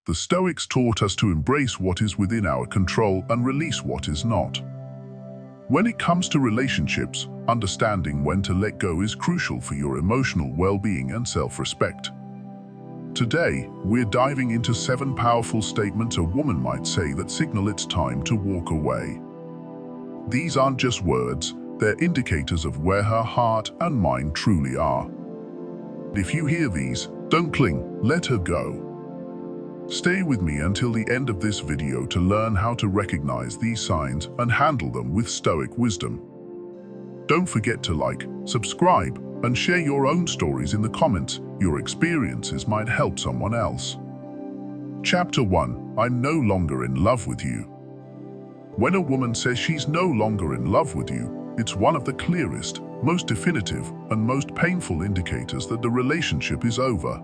The Stoics taught us to embrace what is within our control and release what is not. When it comes to relationships, understanding when to let go is crucial for your emotional well-being and self-respect. Today, we're diving into 7 powerful statements a woman might say that signal it's time to walk away. These aren't just words, they're indicators of where her heart and mind truly are. If you hear these, don't cling, let her go. Stay with me until the end of this video to learn how to recognize these signs and handle them with Stoic wisdom. Don't forget to like, subscribe, and share your own stories in the comments. Your experiences might help someone else. Chapter 1. I'm no longer in love with you. When a woman says she's no longer in love with you, it's one of the clearest, most definitive, and most painful indicators that the relationship is over.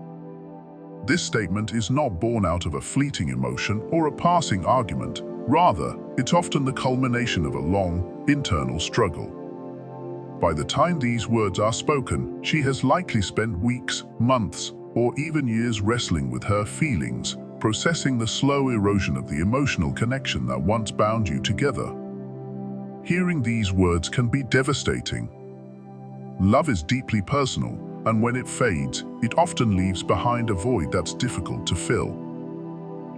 This statement is not born out of a fleeting emotion or a passing argument. Rather, it's often the culmination of a long, internal struggle. By the time these words are spoken, she has likely spent weeks, months, or even years wrestling with her feelings, processing the slow erosion of the emotional connection that once bound you together. Hearing these words can be devastating. Love is deeply personal, and when it fades, it often leaves behind a void that's difficult to fill.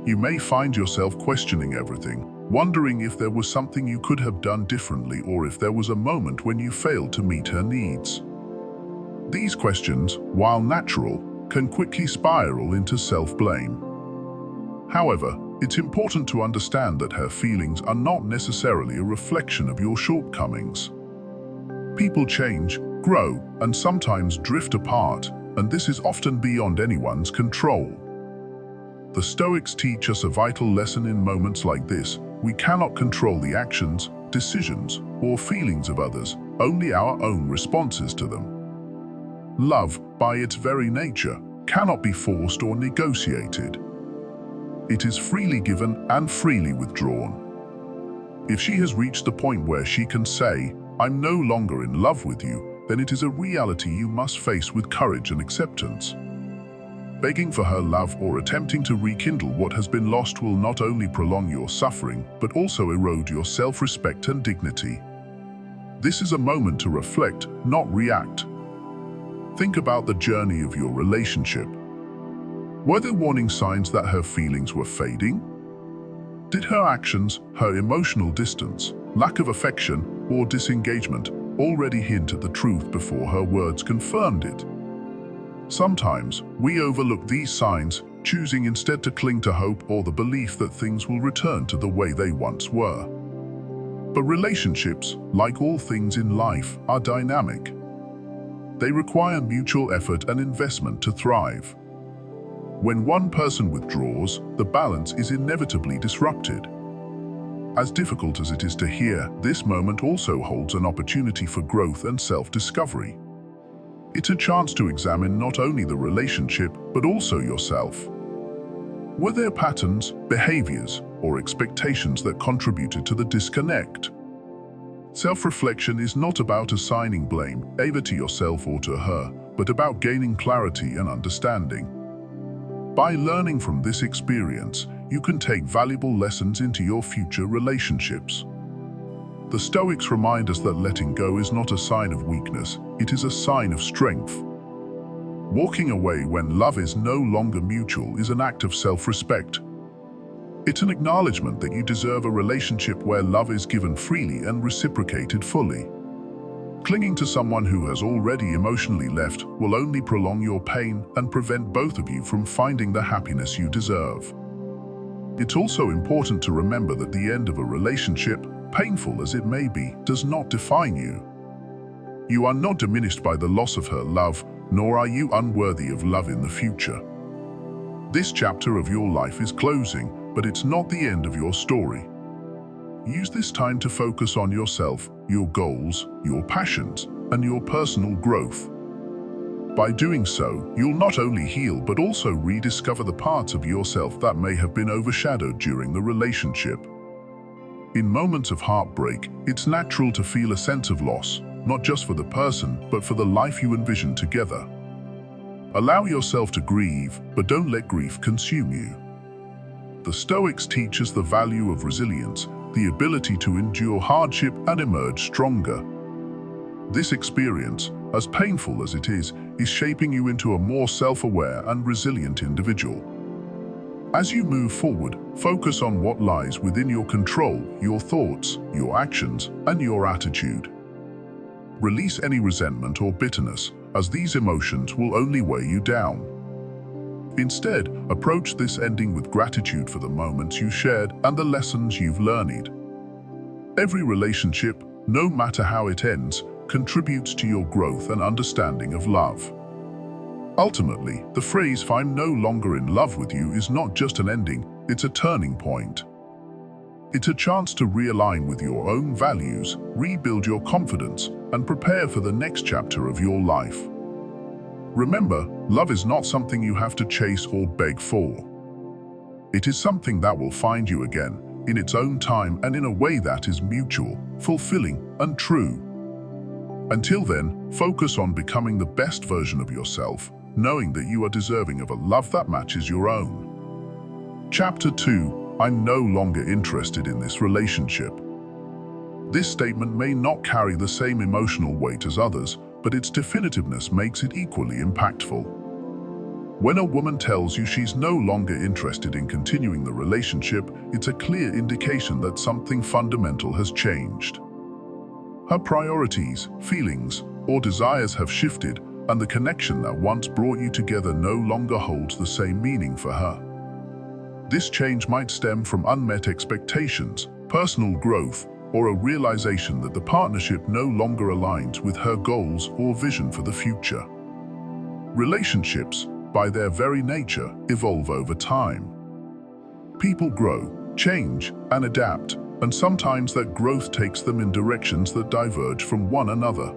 You may find yourself questioning everything, wondering if there was something you could have done differently or if there was a moment when you failed to meet her needs. These questions, while natural, can quickly spiral into self-blame. However, it's important to understand that her feelings are not necessarily a reflection of your shortcomings. People change, grow, and sometimes drift apart, and this is often beyond anyone's control. The Stoics teach us a vital lesson in moments like this. We cannot control the actions, decisions, or feelings of others, only our own responses to them. Love, by its very nature, cannot be forced or negotiated. It is freely given and freely withdrawn. If she has reached the point where she can say, "I'm no longer in love with you," then it is a reality you must face with courage and acceptance. Begging for her love or attempting to rekindle what has been lost will not only prolong your suffering, but also erode your self-respect and dignity. This is a moment to reflect, not react. Think about the journey of your relationship. Were there warning signs that her feelings were fading? Did her actions, her emotional distance, lack of affection, or disengagement already hint at the truth before her words confirmed it? Sometimes, we overlook these signs, choosing instead to cling to hope or the belief that things will return to the way they once were. But relationships, like all things in life, are dynamic. They require mutual effort and investment to thrive. When one person withdraws, the balance is inevitably disrupted. As difficult as it is to hear, this moment also holds an opportunity for growth and self-discovery. It's a chance to examine not only the relationship, but also yourself. Were there patterns, behaviors, or expectations that contributed to the disconnect? Self-reflection is not about assigning blame, either to yourself or to her, but about gaining clarity and understanding. By learning from this experience, you can take valuable lessons into your future relationships. The Stoics remind us that letting go is not a sign of weakness, it is a sign of strength. Walking away when love is no longer mutual is an act of self-respect. It's an acknowledgement that you deserve a relationship where love is given freely and reciprocated fully. Clinging to someone who has already emotionally left will only prolong your pain and prevent both of you from finding the happiness you deserve. It's also important to remember that the end of a relationship, painful as it may be, does not define you. You are not diminished by the loss of her love, nor are you unworthy of love in the future. This chapter of your life is closing, but it's not the end of your story. Use this time to focus on yourself, your goals, your passions, and your personal growth. By doing so, you'll not only heal but also rediscover the parts of yourself that may have been overshadowed during the relationship. In moments of heartbreak, it's natural to feel a sense of loss, not just for the person, but for the life you envision together. Allow yourself to grieve, but don't let grief consume you. The Stoics teach us the value of resilience, the ability to endure hardship and emerge stronger. This experience, as painful as it is shaping you into a more self-aware and resilient individual. As you move forward, focus on what lies within your control, your thoughts, your actions, and your attitude. Release any resentment or bitterness, as these emotions will only weigh you down. Instead, approach this ending with gratitude for the moments you shared and the lessons you've learned. Every relationship, no matter how it ends, contributes to your growth and understanding of love. Ultimately, the phrase "I'm no longer in love with you" is not just an ending, it's a turning point. It's a chance to realign with your own values, rebuild your confidence, and prepare for the next chapter of your life. Remember, love is not something you have to chase or beg for. It is something that will find you again, in its own time and in a way that is mutual, fulfilling, and true. Until then, focus on becoming the best version of yourself, knowing that you are deserving of a love that matches your own. Chapter 2: I'm no longer interested in this relationship. This statement may not carry the same emotional weight as others, but its definitiveness makes it equally impactful. When a woman tells you she's no longer interested in continuing the relationship, it's a clear indication that something fundamental has changed. Her priorities, feelings, or desires have shifted, and the connection that once brought you together no longer holds the same meaning for her. This change might stem from unmet expectations, personal growth, or a realization that the partnership no longer aligns with her goals or vision for the future. Relationships, by their very nature, evolve over time. People grow, change, and adapt, and sometimes that growth takes them in directions that diverge from one another.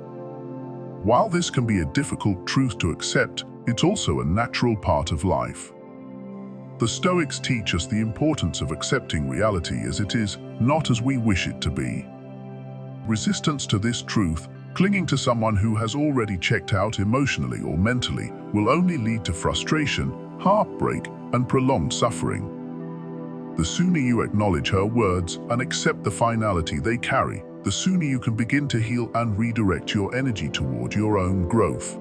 While this can be a difficult truth to accept, it's also a natural part of life. The Stoics teach us the importance of accepting reality as it is, not as we wish it to be. Resistance to this truth, clinging to someone who has already checked out emotionally or mentally, will only lead to frustration, heartbreak, and prolonged suffering. The sooner you acknowledge her words and accept the finality they carry, the sooner you can begin to heal and redirect your energy toward your own growth.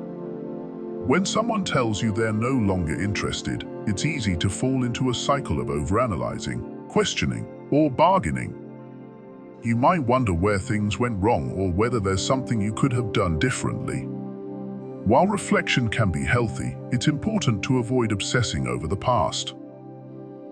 When someone tells you they're no longer interested, it's easy to fall into a cycle of overanalyzing, questioning, or bargaining. You might wonder where things went wrong or whether there's something you could have done differently. While reflection can be healthy, it's important to avoid obsessing over the past.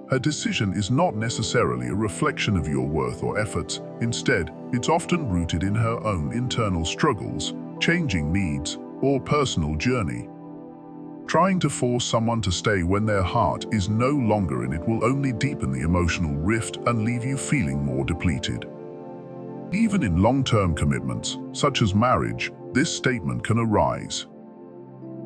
Her decision is not necessarily a reflection of your worth or efforts. Instead, it's often rooted in her own internal struggles, changing needs, or personal journey. Trying to force someone to stay when their heart is no longer in it will only deepen the emotional rift and leave you feeling more depleted. Even in long-term commitments, such as marriage, this statement can arise.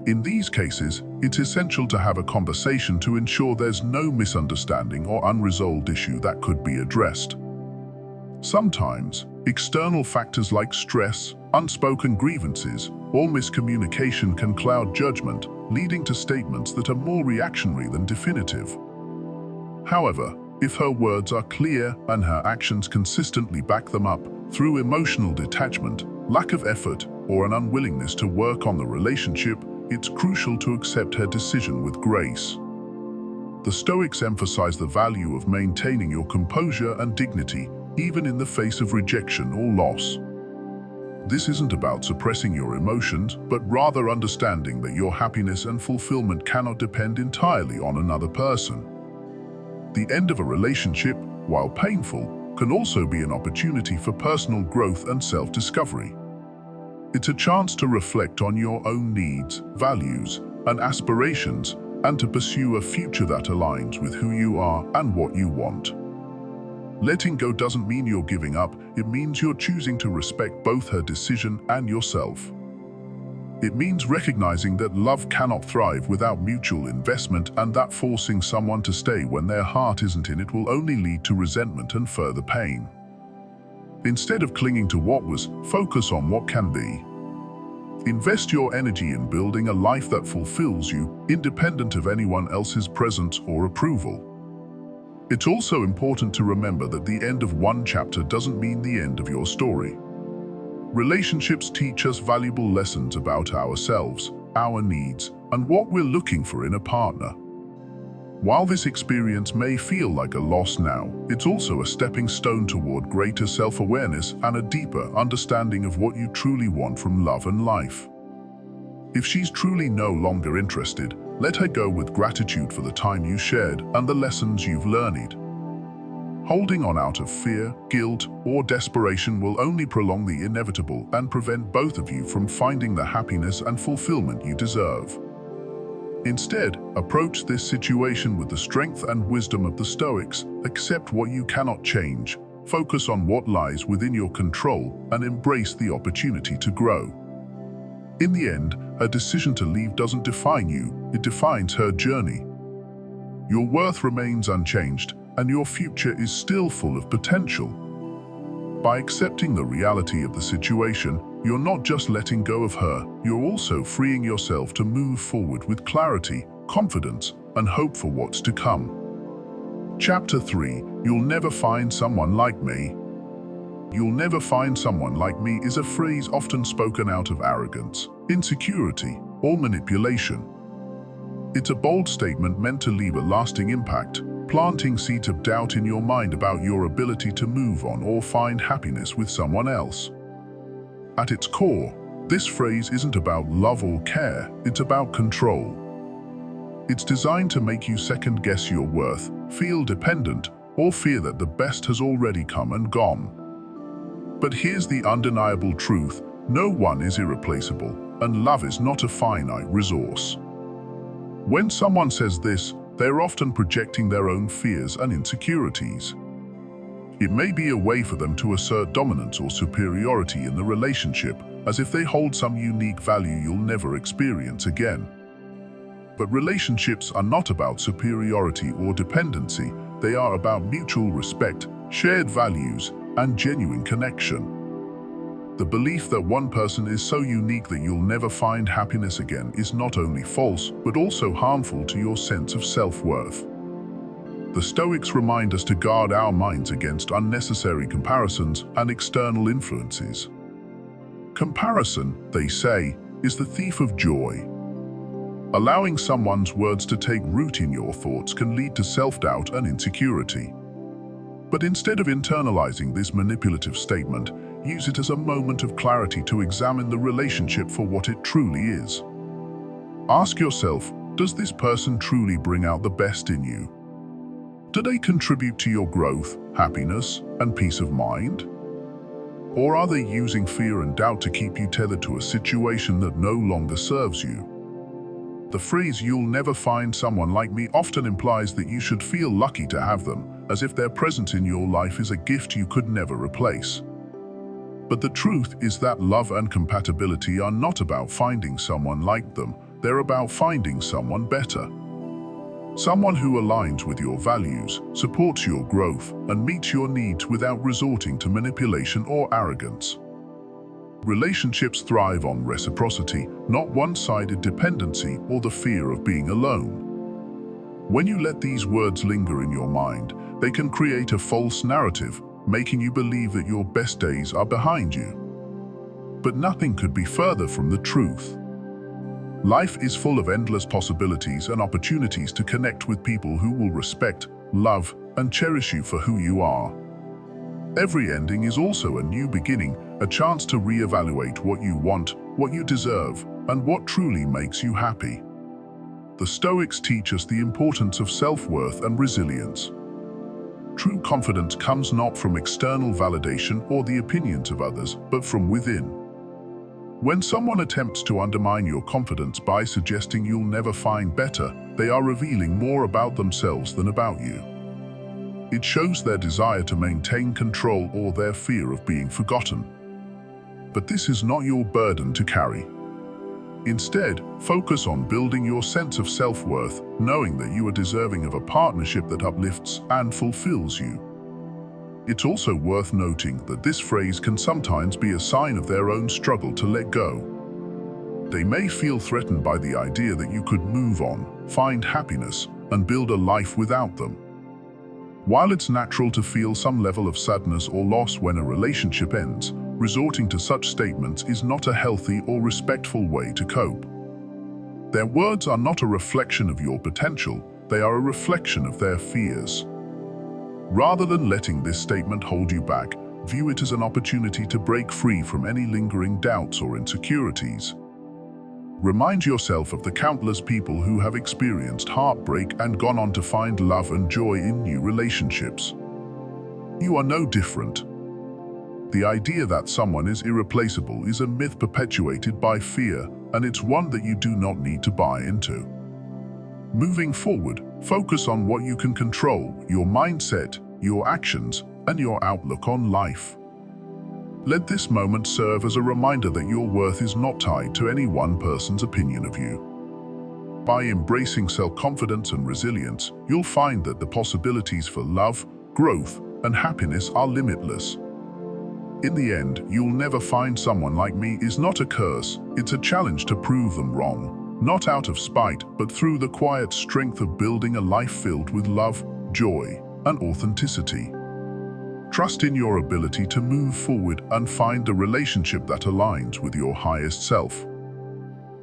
In these cases, it's essential to have a conversation to ensure there's no misunderstanding or unresolved issue that could be addressed. Sometimes, external factors like stress, unspoken grievances, or miscommunication can cloud judgment, leading to statements that are more reactionary than definitive. However, if her words are clear and her actions consistently back them up, through emotional detachment, lack of effort, or an unwillingness to work on the relationship, it's crucial to accept her decision with grace. The Stoics emphasize the value of maintaining your composure and dignity, even in the face of rejection or loss. This isn't about suppressing your emotions, but rather understanding that your happiness and fulfillment cannot depend entirely on another person. The end of a relationship, while painful, can also be an opportunity for personal growth and self-discovery. It's a chance to reflect on your own needs, values, and aspirations, and to pursue a future that aligns with who you are and what you want. Letting go doesn't mean you're giving up, it means you're choosing to respect both her decision and yourself. It means recognizing that love cannot thrive without mutual investment, and that forcing someone to stay when their heart isn't in it will only lead to resentment and further pain. Instead of clinging to what was, focus on what can be. Invest your energy in building a life that fulfills you, independent of anyone else's presence or approval. It's also important to remember that the end of one chapter doesn't mean the end of your story. Relationships teach us valuable lessons about ourselves, our needs, and what we're looking for in a partner. While this experience may feel like a loss now, it's also a stepping stone toward greater self-awareness and a deeper understanding of what you truly want from love and life. If she's truly no longer interested, let her go with gratitude for the time you shared and the lessons you've learned. Holding on out of fear, guilt, or desperation will only prolong the inevitable and prevent both of you from finding the happiness and fulfillment you deserve. Instead, approach this situation with the strength and wisdom of the Stoics. Accept what you cannot change, focus on what lies within your control, and embrace the opportunity to grow. In the end, her decision to leave doesn't define you, it defines her journey. Your worth remains unchanged, and your future is still full of potential. By accepting the reality of the situation, you're not just letting go of her, you're also freeing yourself to move forward with clarity, confidence, and hope for what's to come. Chapter 3. You'll never find someone like me. You'll never find someone like me is a phrase often spoken out of arrogance, insecurity, or manipulation. It's a bold statement meant to leave a lasting impact, planting seeds of doubt in your mind about your ability to move on or find happiness with someone else. At its core, this phrase isn't about love or care, it's about control. It's designed to make you second-guess your worth, feel dependent, or fear that the best has already come and gone. But here's the undeniable truth: no one is irreplaceable, and love is not a finite resource. When someone says this, they're often projecting their own fears and insecurities. It may be a way for them to assert dominance or superiority in the relationship, as if they hold some unique value you'll never experience again. But relationships are not about superiority or dependency, they are about mutual respect, shared values, and genuine connection. The belief that one person is so unique that you'll never find happiness again is not only false, but also harmful to your sense of self-worth. The Stoics remind us to guard our minds against unnecessary comparisons and external influences. Comparison, they say, is the thief of joy. Allowing someone's words to take root in your thoughts can lead to self-doubt and insecurity. But instead of internalizing this manipulative statement, use it as a moment of clarity to examine the relationship for what it truly is. Ask yourself, does this person truly bring out the best in you? Do they contribute to your growth, happiness, and peace of mind? Or are they using fear and doubt to keep you tethered to a situation that no longer serves you? The phrase "you'll never find someone like me" often implies that you should feel lucky to have them, as if their presence in your life is a gift you could never replace. But the truth is that love and compatibility are not about finding someone like them, they're about finding someone better. Someone who aligns with your values, supports your growth, and meets your needs without resorting to manipulation or arrogance. Relationships thrive on reciprocity, not one-sided dependency or the fear of being alone. When you let these words linger in your mind, they can create a false narrative, making you believe that your best days are behind you. But nothing could be further from the truth. Life is full of endless possibilities and opportunities to connect with people who will respect, love, and cherish you for who you are. Every ending is also a new beginning, a chance to reevaluate what you want, what you deserve, and what truly makes you happy. The Stoics teach us the importance of self-worth and resilience. True confidence comes not from external validation or the opinions of others, but from within. When someone attempts to undermine your confidence by suggesting you'll never find better, they are revealing more about themselves than about you. It shows their desire to maintain control or their fear of being forgotten. But this is not your burden to carry. Instead, focus on building your sense of self-worth, knowing that you are deserving of a partnership that uplifts and fulfills you. It's also worth noting that this phrase can sometimes be a sign of their own struggle to let go. They may feel threatened by the idea that you could move on, find happiness, and build a life without them. While it's natural to feel some level of sadness or loss when a relationship ends, resorting to such statements is not a healthy or respectful way to cope. Their words are not a reflection of your potential, they are a reflection of their fears. Rather than letting this statement hold you back, view it as an opportunity to break free from any lingering doubts or insecurities. Remind yourself of the countless people who have experienced heartbreak and gone on to find love and joy in new relationships. You are no different. The idea that someone is irreplaceable is a myth perpetuated by fear, and it's one that you do not need to buy into. Moving forward, focus on what you can control: your mindset, your actions, and your outlook on life. Let this moment serve as a reminder that your worth is not tied to any one person's opinion of you. By embracing self-confidence and resilience, you'll find that the possibilities for love, growth, and happiness are limitless. In the end, you'll never find someone like me is not a curse, it's a challenge to prove them wrong, not out of spite, but through the quiet strength of building a life filled with love, joy, and authenticity. Trust in your ability to move forward and find a relationship that aligns with your highest self.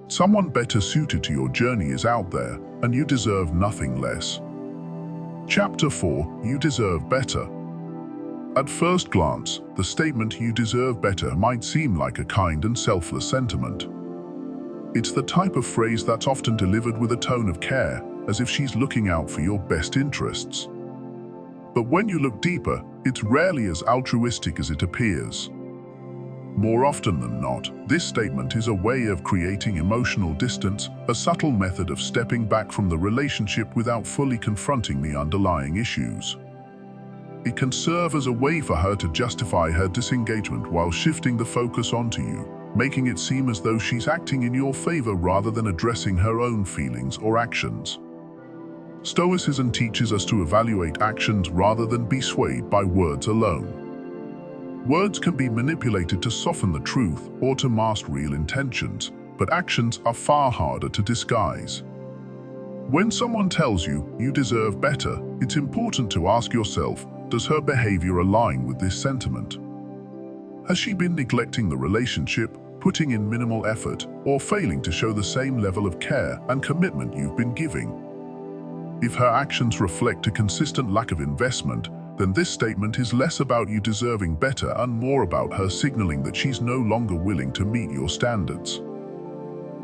Someone better suited to your journey is out there, and you deserve nothing less. Chapter 4: You Deserve Better. At first glance, the statement "you deserve better" might seem like a kind and selfless sentiment. It's the type of phrase that's often delivered with a tone of care, as if she's looking out for your best interests. But when you look deeper, it's rarely as altruistic as it appears. More often than not, this statement is a way of creating emotional distance, a subtle method of stepping back from the relationship without fully confronting the underlying issues. It can serve as a way for her to justify her disengagement while shifting the focus onto you, making it seem as though she's acting in your favor rather than addressing her own feelings or actions. Stoicism teaches us to evaluate actions rather than be swayed by words alone. Words can be manipulated to soften the truth or to mask real intentions, but actions are far harder to disguise. When someone tells you "you deserve better," it's important to ask yourself, does her behavior align with this sentiment? Has she been neglecting the relationship, putting in minimal effort, or failing to show the same level of care and commitment you've been giving? If her actions reflect a consistent lack of investment, then this statement is less about you deserving better and more about her signaling that she's no longer willing to meet your standards.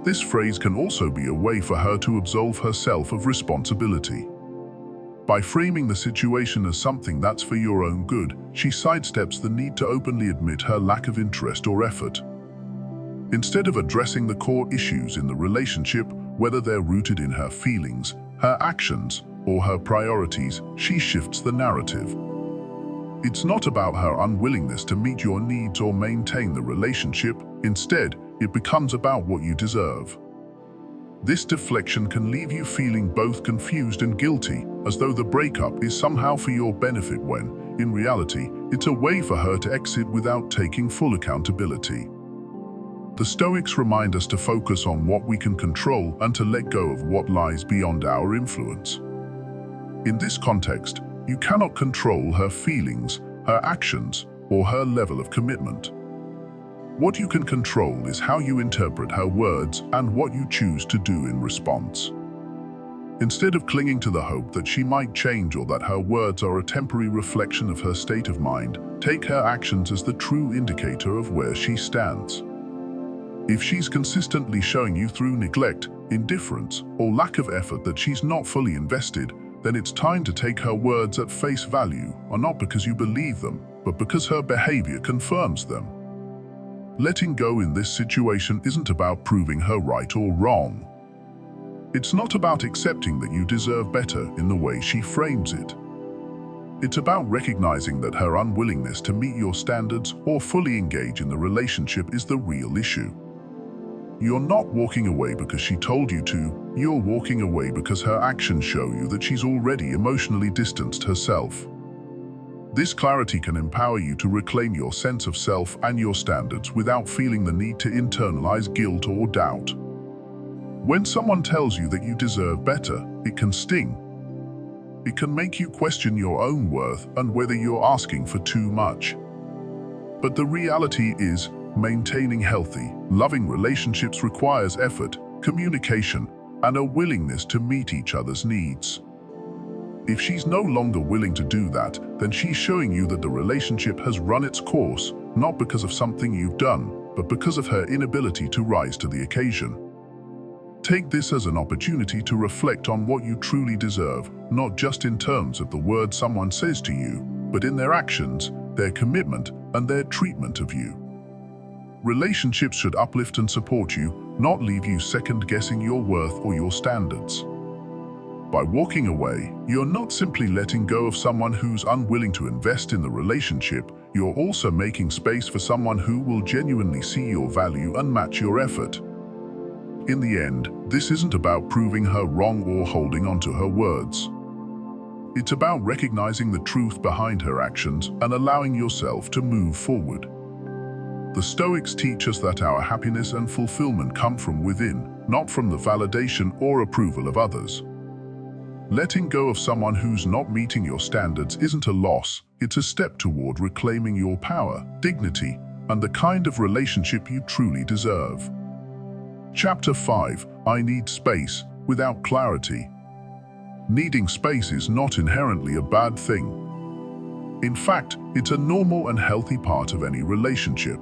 This phrase can also be a way for her to absolve herself of responsibility. By framing the situation as something that's for your own good, she sidesteps the need to openly admit her lack of interest or effort. Instead of addressing the core issues in the relationship, whether they're rooted in her feelings, her actions, or her priorities, she shifts the narrative. It's not about her unwillingness to meet your needs or maintain the relationship. Instead, it becomes about what you deserve. This deflection can leave you feeling both confused and guilty, as though the breakup is somehow for your benefit when, in reality, it's a way for her to exit without taking full accountability. The Stoics remind us to focus on what we can control and to let go of what lies beyond our influence. In this context, you cannot control her feelings, her actions, or her level of commitment. What you can control is how you interpret her words and what you choose to do in response. Instead of clinging to the hope that she might change or that her words are a temporary reflection of her state of mind, take her actions as the true indicator of where she stands. If she's consistently showing you through neglect, indifference, or lack of effort that she's not fully invested, then it's time to take her words at face value, or not because you believe them, but because her behavior confirms them. Letting go in this situation isn't about proving her right or wrong. It's not about accepting that you deserve better in the way she frames it. It's about recognizing that her unwillingness to meet your standards or fully engage in the relationship is the real issue. You're not walking away because she told you to, you're walking away because her actions show you that she's already emotionally distanced herself. This clarity can empower you to reclaim your sense of self and your standards without feeling the need to internalize guilt or doubt. When someone tells you that you deserve better, it can sting. it can make you question your own worth and whether you're asking for too much. But the reality is, maintaining healthy, loving relationships requires effort, communication, and a willingness to meet each other's needs. If she's no longer willing to do that, then she's showing you that the relationship has run its course, not because of something you've done, but because of her inability to rise to the occasion. Take this as an opportunity to reflect on what you truly deserve, not just in terms of the words someone says to you, but in their actions, their commitment, and their treatment of you. Relationships should uplift and support you, not leave you second-guessing your worth or your standards. By walking away, you're not simply letting go of someone who's unwilling to invest in the relationship, you're also making space for someone who will genuinely see your value and match your effort. In the end, this isn't about proving her wrong or holding on to her words. It's about recognizing the truth behind her actions and allowing yourself to move forward. The Stoics teach us that our happiness and fulfillment come from within, not from the validation or approval of others. Letting go of someone who's not meeting your standards isn't a loss, it's a step toward reclaiming your power, dignity, and the kind of relationship you truly deserve. Chapter 5. I need space without clarity. Needing space is not inherently a bad thing. In fact, it's a normal and healthy part of any relationship.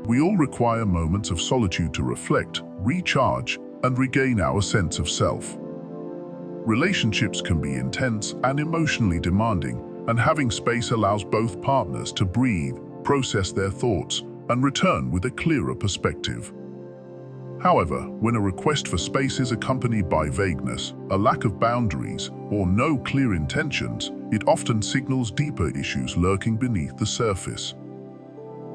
We all require moments of solitude to reflect, recharge, and regain our sense of self. Relationships can be intense and emotionally demanding, and having space allows both partners to breathe, process their thoughts, and return with a clearer perspective. However, when a request for space is accompanied by vagueness, a lack of boundaries, or no clear intentions, it often signals deeper issues lurking beneath the surface.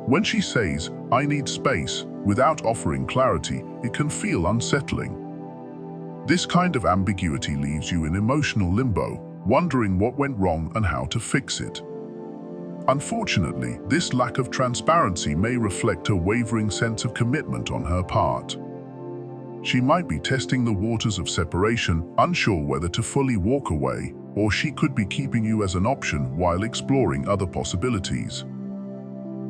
When she says, "I need space," without offering clarity, it can feel unsettling. This kind of ambiguity leaves you in emotional limbo, wondering what went wrong and how to fix it. Unfortunately, this lack of transparency may reflect a wavering sense of commitment on her part. She might be testing the waters of separation, unsure whether to fully walk away, or she could be keeping you as an option while exploring other possibilities.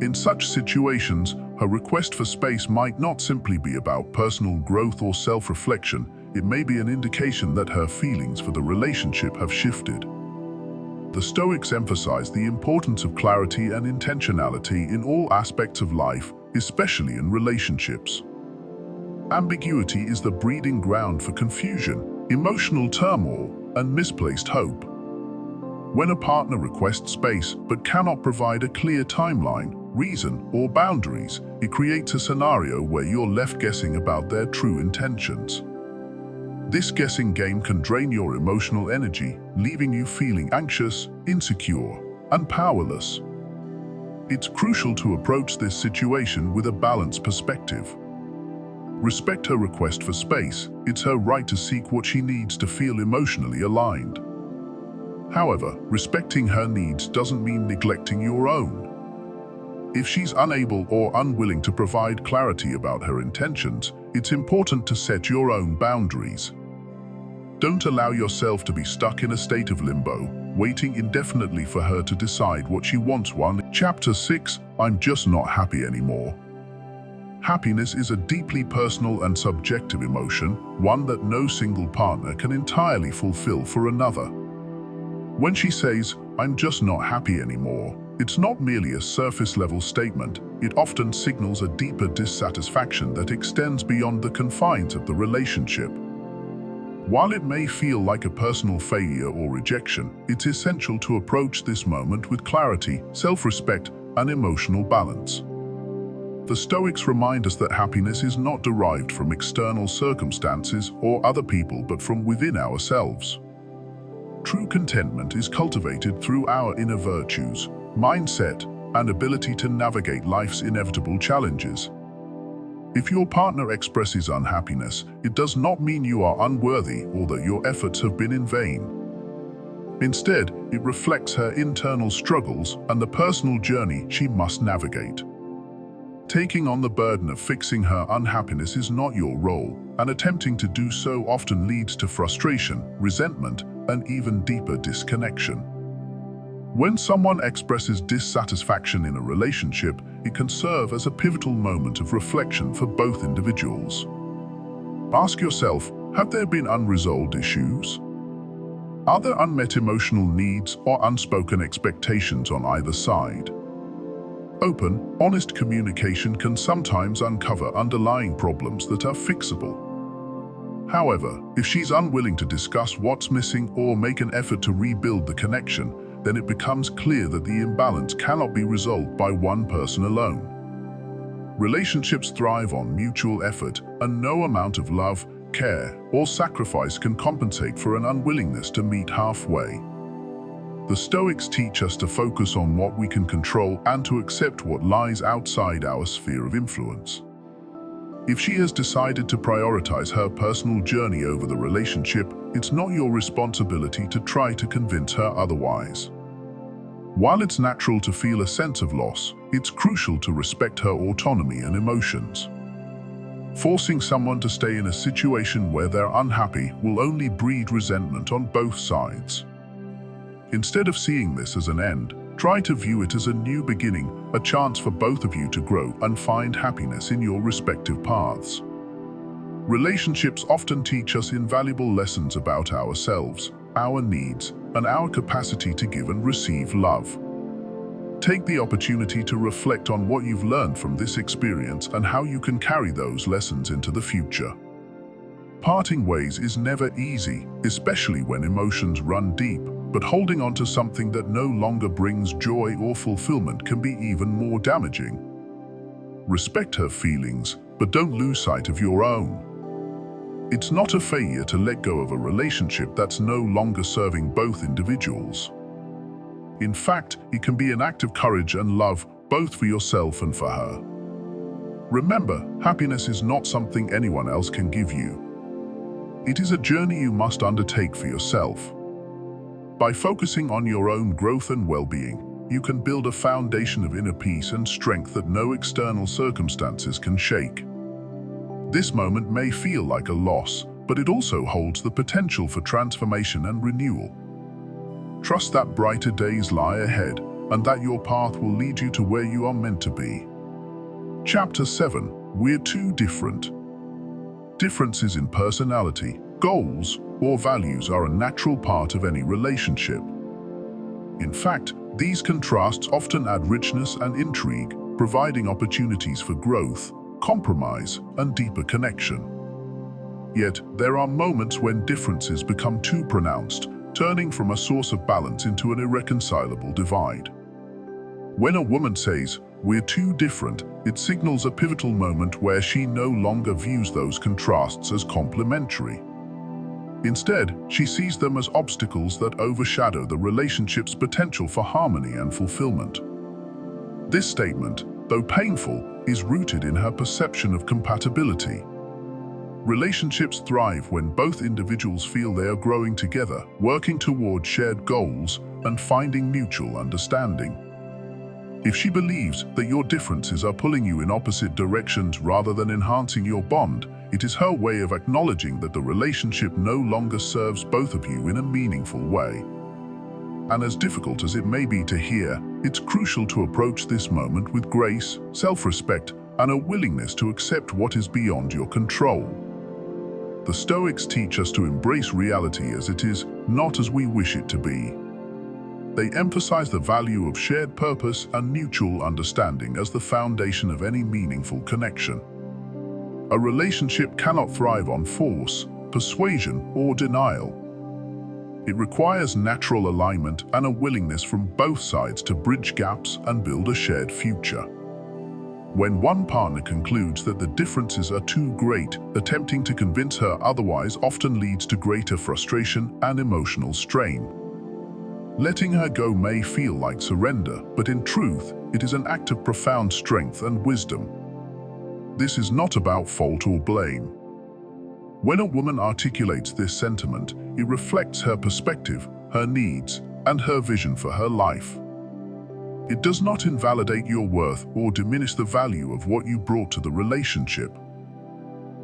In such situations, her request for space might not simply be about personal growth or self-reflection. It may be an indication that her feelings for the relationship have shifted. The Stoics emphasize the importance of clarity and intentionality in all aspects of life, especially in relationships. Ambiguity is the breeding ground for confusion, emotional turmoil, and misplaced hope. When a partner requests space but cannot provide a clear timeline, reason, or boundaries, it creates a scenario where you're left guessing about their true intentions. This guessing game can drain your emotional energy, leaving you feeling anxious, insecure, and powerless. It's crucial to approach this situation with a balanced perspective. Respect her request for space. It's her right to seek what she needs to feel emotionally aligned. However, respecting her needs doesn't mean neglecting your own. If she's unable or unwilling to provide clarity about her intentions, it's important to set your own boundaries. Don't allow yourself to be stuck in a state of limbo, waiting indefinitely for her to decide what she wants. Chapter 6. I'm just not happy anymore. Happiness is a deeply personal and subjective emotion, one that no single partner can entirely fulfill for another. When she says, "I'm just not happy anymore," it's not merely a surface-level statement. It often signals a deeper dissatisfaction that extends beyond the confines of the relationship. While it may feel like a personal failure or rejection, it's essential to approach this moment with clarity, self-respect, and emotional balance. The Stoics remind us that happiness is not derived from external circumstances or other people, but from within ourselves. True contentment is cultivated through our inner virtues, mindset, and ability to navigate life's inevitable challenges. If your partner expresses unhappiness, it does not mean you are unworthy or that your efforts have been in vain. Instead, it reflects her internal struggles and the personal journey she must navigate. Taking on the burden of fixing her unhappiness is not your role, and attempting to do so often leads to frustration, resentment, and even deeper disconnection. When someone expresses dissatisfaction in a relationship, it can serve as a pivotal moment of reflection for both individuals. Ask yourself, have there been unresolved issues? Are there unmet emotional needs or unspoken expectations on either side? Open, honest communication can sometimes uncover underlying problems that are fixable. However, if she's unwilling to discuss what's missing or make an effort to rebuild the connection, then it becomes clear that the imbalance cannot be resolved by one person alone. Relationships thrive on mutual effort, and no amount of love, care, or sacrifice can compensate for an unwillingness to meet halfway. The Stoics teach us to focus on what we can control and to accept what lies outside our sphere of influence. If she has decided to prioritize her personal journey over the relationship, it's not your responsibility to try to convince her otherwise. While it's natural to feel a sense of loss, it's crucial to respect her autonomy and emotions. Forcing someone to stay in a situation where they're unhappy will only breed resentment on both sides. Instead of seeing this as an end, try to view it as a new beginning, a chance for both of you to grow and find happiness in your respective paths. Relationships often teach us invaluable lessons about ourselves, our needs, and our capacity to give and receive love. Take the opportunity to reflect on what you've learned from this experience and how you can carry those lessons into the future. Parting ways is never easy, especially when emotions run deep, but holding on to something that no longer brings joy or fulfillment can be even more damaging. Respect her feelings, but don't lose sight of your own. It's not a failure to let go of a relationship that's no longer serving both individuals. In fact, it can be an act of courage and love, both for yourself and for her. Remember, happiness is not something anyone else can give you. It is a journey you must undertake for yourself. By focusing on your own growth and well-being, you can build a foundation of inner peace and strength that no external circumstances can shake. This moment may feel like a loss, but it also holds the potential for transformation and renewal. Trust that brighter days lie ahead, and that your path will lead you to where you are meant to be. Chapter 7. We're too different. Differences in personality, goals, or values are a natural part of any relationship. In fact, these contrasts often add richness and intrigue, providing opportunities for growth, compromise, and deeper connection. Yet, there are moments when differences become too pronounced, turning from a source of balance into an irreconcilable divide. When a woman says, "We're too different," it signals a pivotal moment where she no longer views those contrasts as complementary. Instead, she sees them as obstacles that overshadow the relationship's potential for harmony and fulfillment. This statement, though painful, is rooted in her perception of compatibility. Relationships thrive when both individuals feel they are growing together, working toward shared goals, and finding mutual understanding. If she believes that your differences are pulling you in opposite directions rather than enhancing your bond, it is her way of acknowledging that the relationship no longer serves both of you in a meaningful way. And as difficult as it may be to hear, it's crucial to approach this moment with grace, self-respect, and a willingness to accept what is beyond your control. The Stoics teach us to embrace reality as it is, not as we wish it to be. They emphasize the value of shared purpose and mutual understanding as the foundation of any meaningful connection. A relationship cannot thrive on force, persuasion, or denial. It requires natural alignment and a willingness from both sides to bridge gaps and build a shared future. When one partner concludes that the differences are too great, attempting to convince her otherwise often leads to greater frustration and emotional strain. Letting her go may feel like surrender, but in truth, it is an act of profound strength and wisdom. This is not about fault or blame. When a woman articulates this sentiment, it reflects her perspective, her needs, and her vision for her life. It does not invalidate your worth or diminish the value of what you brought to the relationship.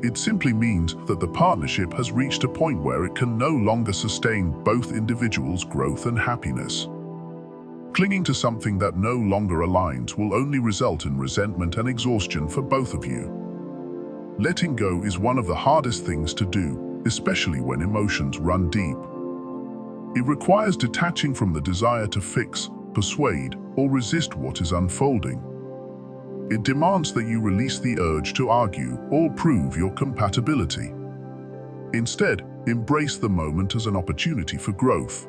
It simply means that the partnership has reached a point where it can no longer sustain both individuals' growth and happiness. Clinging to something that no longer aligns will only result in resentment and exhaustion for both of you. Letting go is one of the hardest things to do, especially when emotions run deep. It requires detaching from the desire to fix, persuade, or resist what is unfolding. It demands that you release the urge to argue or prove your compatibility. Instead, embrace the moment as an opportunity for growth.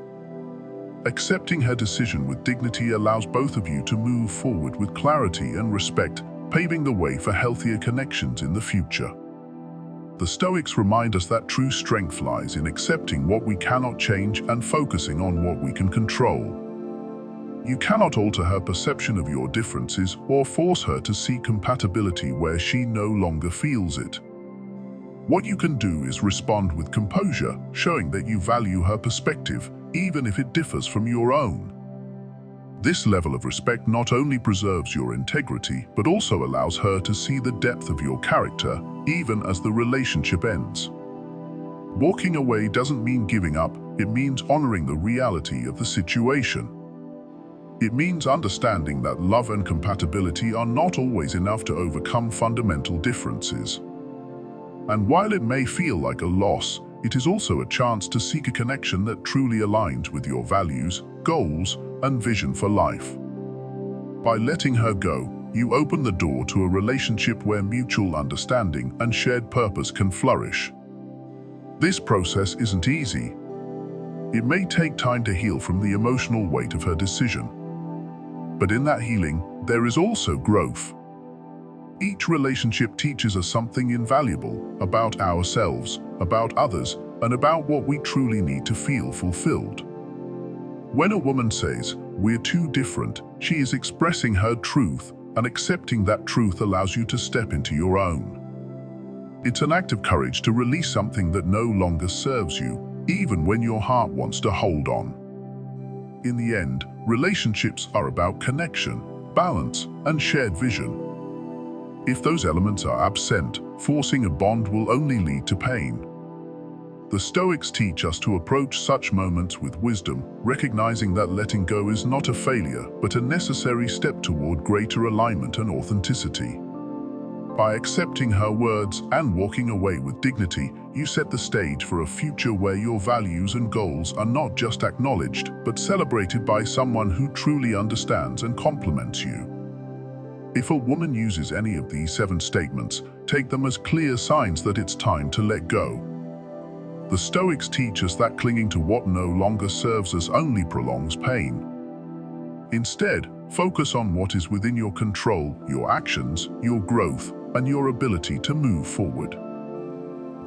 Accepting her decision with dignity allows both of you to move forward with clarity and respect, paving the way for healthier connections in the future. The Stoics remind us that true strength lies in accepting what we cannot change and focusing on what we can control. You cannot alter her perception of your differences or force her to see compatibility where she no longer feels it. What you can do is respond with composure, showing that you value her perspective, even if it differs from your own. This level of respect not only preserves your integrity, but also allows her to see the depth of your character, even as the relationship ends. Walking away doesn't mean giving up, it means honoring the reality of the situation. It means understanding that love and compatibility are not always enough to overcome fundamental differences. And while it may feel like a loss, it is also a chance to seek a connection that truly aligns with your values, goals, and vision for life. By letting her go, you open the door to a relationship where mutual understanding and shared purpose can flourish. This process isn't easy. It may take time to heal from the emotional weight of her decision. But in that healing, there is also growth. Each relationship teaches us something invaluable about ourselves, about others, and about what we truly need to feel fulfilled. When a woman says, "We're too different," she is expressing her truth, and accepting that truth allows you to step into your own. It's an act of courage to release something that no longer serves you, even when your heart wants to hold on. In the end, relationships are about connection, balance, and shared vision. If those elements are absent, forcing a bond will only lead to pain. The Stoics teach us to approach such moments with wisdom, recognizing that letting go is not a failure, but a necessary step toward greater alignment and authenticity. By accepting her words and walking away with dignity, you set the stage for a future where your values and goals are not just acknowledged, but celebrated by someone who truly understands and compliments you. If a woman uses any of these 7 statements, take them as clear signs that it's time to let go. The Stoics teach us that clinging to what no longer serves us only prolongs pain. Instead, focus on what is within your control, your actions, your growth, and your ability to move forward.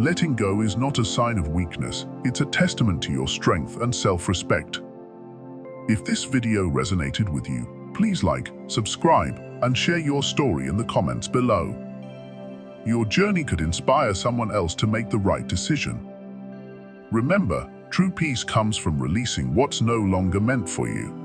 Letting go is not a sign of weakness, it's a testament to your strength and self-respect. If this video resonated with you, please like, subscribe, and share your story in the comments below. Your journey could inspire someone else to make the right decision. Remember, true peace comes from releasing what's no longer meant for you.